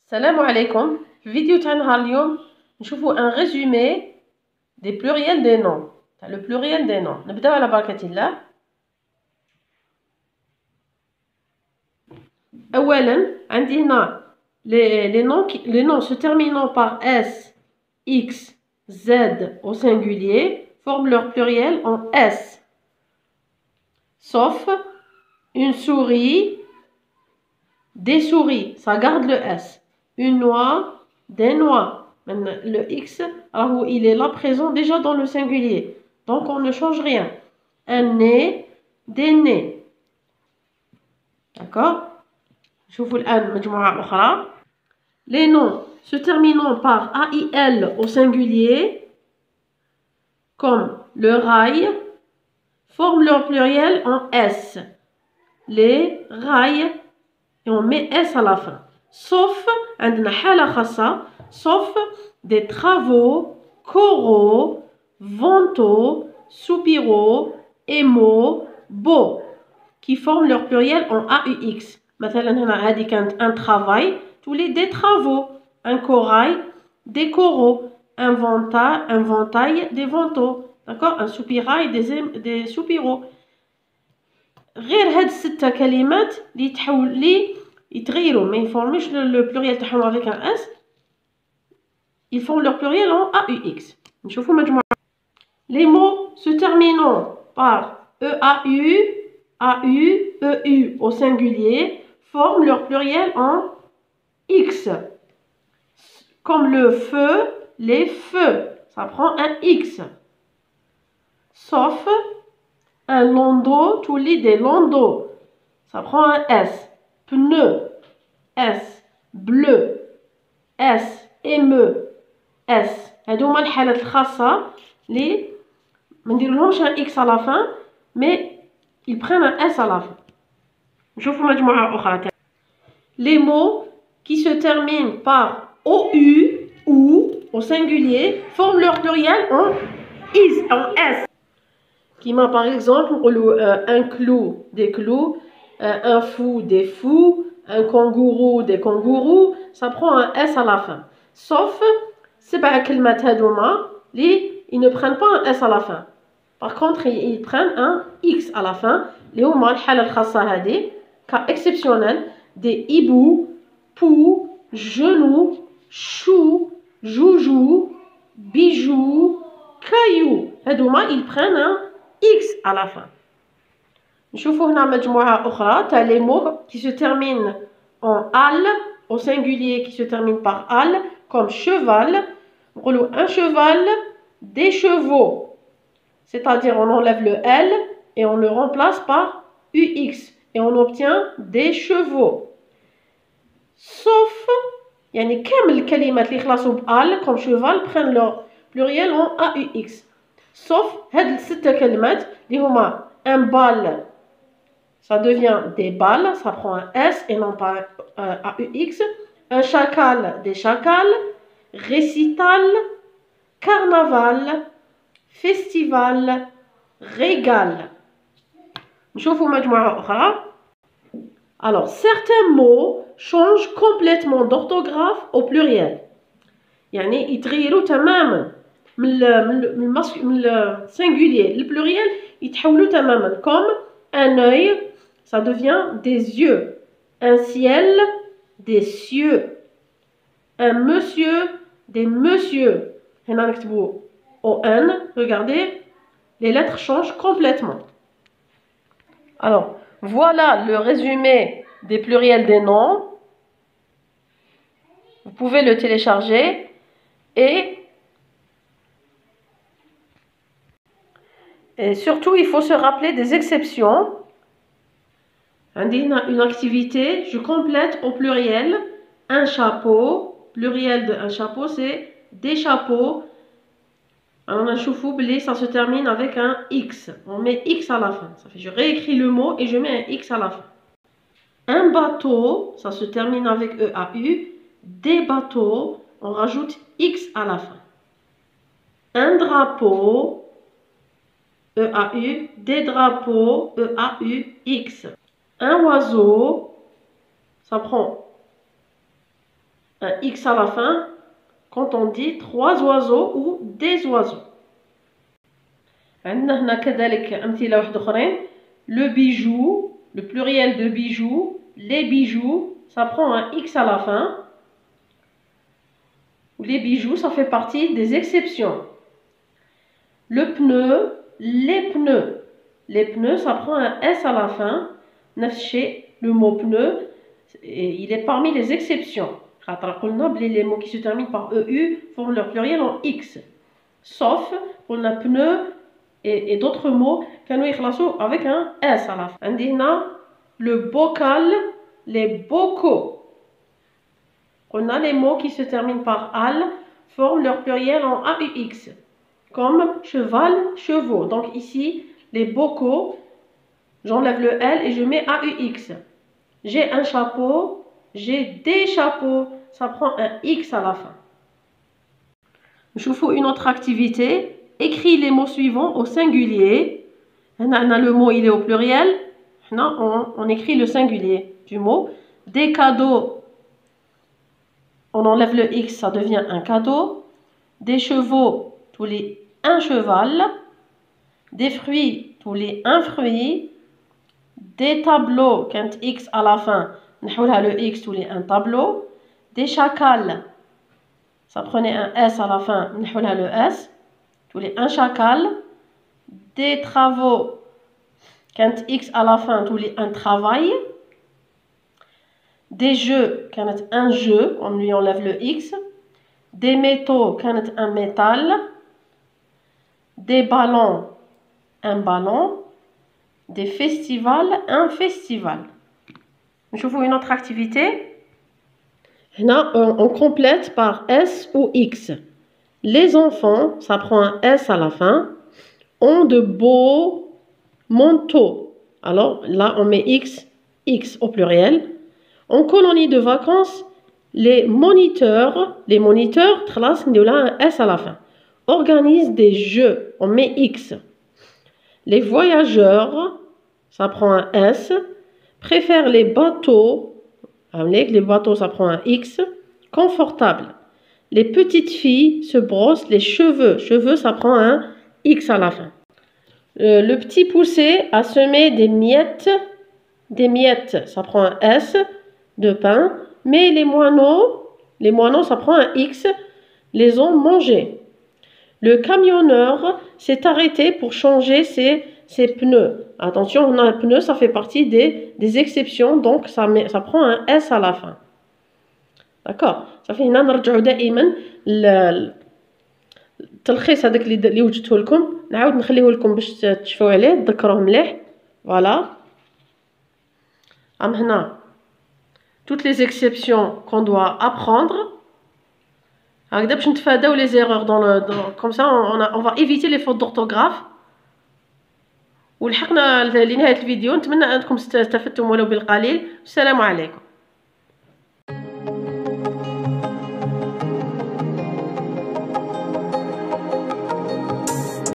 السلام عليكم. في الفيديو تاع نهار اليوم نشوفوا ان ريزومي دي بلوريال دي نون تاع لو بلوريال دي نون. نبداو على بركة الله. اولا عندي هنا les noms se terminant par S, X, Z au singulier forment leur pluriel en S, sauf une souris, des souris, ça garde le S, une noix, des noix. Maintenant, le X, alors il est là présent déjà dans le singulier, donc on ne change rien. Un nez, des nez. D'accord? شوفوا الآن مجموعة أخرى. Les noms se terminant par AIL au singulier, comme le rail, forment leur pluriel en S. Les rails, et on met S à la fin. Sauf, عندنا حالة خاصة, sauf des travaux, coraux, vantaux, soupiraux, émaux, beaux, qui forment leur pluriel en AUX. مثلا هنا هذه كانت un travail, tous les des travaux, un corail, des coraux, un ventail, des vantaux, d'accord, un soupirail, des soupiraux. غير هاد الستة كلمات اللي يتغيروا ما يفورموش لو بلوريال تاعهم avec un S, ils font leur pluriel en AUX. نشوفوا مجموعة. Les mots se terminant par EAU, AU, EU au singulier forment leur pluriel en X. Comme le feu, les feux, ça prend un X. Sauf un landau, tous les des landaux, ça prend un S. Pneu, S. Bleu, S. émeu, S. هادوما الحالات الخاصة اللي ما نديرلهمش un X à la fin, mais ils prennent un S à la fin. نشوفوا مجموعة أخرى. Les mots qui se terminent par OU ou au singulier forment leur pluriel en S. Kima par exemple, un clou, des clous, un fou, des fous, un kangourou, des kangourous, ça prend un S à la fin. Sauf, سبع كلمات هادوما ils ne prennent pas un S à la fin. Par contre, ils prennent un X à la fin. اللي هما الحالة الخاصة هذه cas exceptionnel des hiboux, poux, genoux, choux, joujou, bijoux, cailloux. هادوما ils prennent un X à la fin. نشوفوا هنا مجموعة أخرى تاع les mots qui se terminent en al au singulier qui se termine par al, comme cheval. نقولوا un cheval, des chevaux. C'est-à-dire on enlève le L et on le remplace par UX et on obtient des chevaux. Sauf يعني كامل الكلمات اللي يخلصوا بال comme cheval prennent leur pluriel en AUX. Sauf هاد الستة كلمات اللي هما un bal, ça devient des balles, ça prend un S et non pas un AUX. Un chacal, des chacals. Récital, carnaval, festival, régal. نشوفوا مجموعة أخرى. Alors, certains mots changent complètement d'orthographe au pluriel. يعني يتغيروا تماما من le singulier le pluriel يتحولوا تماما. Comme un œil, ça devient des yeux. Un ciel, des cieux. Un monsieur, des messieurs. هنا نكتبوا ON. Regardez, les lettres changent complètement. Alors, voilà le résumé des pluriels des noms. Vous pouvez le télécharger et surtout, il faut se rappeler des exceptions. Une activité, je complète au pluriel un chapeau. Pluriel de un chapeau, c'est des chapeaux. On a choufou, ça se termine avec un X. On met X à la fin. Ça fait, je réécris le mot et je mets un X à la fin. Un bateau, ça se termine avec EAU. Des bateaux, on rajoute X à la fin. Un drapeau, EAU. Des drapeaux, EAUX. Un oiseau, ça prend un X à la fin quand on dit 3 oiseaux ou des oiseaux. عندنا هنا كذلك أمثلة واحدة أخرين. Le bijou, le pluriel de bijoux, les bijoux, ça prend un X à la fin. Les bijoux, ça fait partie des exceptions. Le pneu, les pneus. Les pneus, ça prend un S à la fin. Le mot pneu, il est parmi les exceptions. Les mots qui se terminent par EU forment leur pluriel en X. Sauf on a pneu et d'autres mots avec un S à la fin. On a le bocal, les bocaux. On a les mots qui se terminent par al forment leur pluriel en AUX. Comme cheval, chevaux. Donc ici, les bocaux, j'enlève le L et je mets AUX. J'ai un chapeau, j'ai des chapeaux. Ça prend un X à la fin. Je vous fais une autre activité. Écris les mots suivants au singulier. Le mot il est au pluriel. On écrit le singulier du mot. Des cadeaux, on enlève le X, ça devient un cadeau. Des chevaux, tous les un cheval. Des fruits, tous les un fruit. Des tableaux, quand X à la fin, le X tous les un tableau. Des chacals, ça prenait un S à la fin, le S, tous les un chacal. Des travaux, quand X à la fin, tous les un travail. Des jeux, quand un jeu, on lui enlève le X. Des métaux, quand un métal. Des ballons, un ballon. Des festivals, un festival. Je vous une autre activité. Là, on complète par S ou X. Les enfants, ça prend un S à la fin, ont de beaux manteaux. Alors là, on met X, X au pluriel. En colonie de vacances, les moniteurs, classe, il y a un S à la fin, organisent des jeux. On met X. Les voyageurs, ça prend un S, préfèrent les bateaux. Les bateaux, ça prend un X. Confortable. Les petites filles se brossent les cheveux. Cheveux, ça prend un X à la fin. Le petit poussé a semé des miettes. Des miettes, ça prend un S de pain. Mais les moineaux, ça prend un X. Les ont mangés. Le camionneur s'est arrêté pour changer ses pneus. Attention, on a un pneu, ça fait partie des exceptions, donc ça prend un S à la fin. D'accord. Ça fait هنا نرجعوا دائما التلخيص هذاك اللي وجدته لكم نعاود نخليه لكم باش تشوفوا عليه تذكروه مليح. Voilà. هنا toutes les exceptions qu'on doit apprendre. هكذا باش نتفاداو les erreurs comme ça on va éviter les fautes d'orthographe. ولحقنا لنهاية الفيديو. نتمنى أنكم استفدتم ولو بالقليل. السلام عليكم.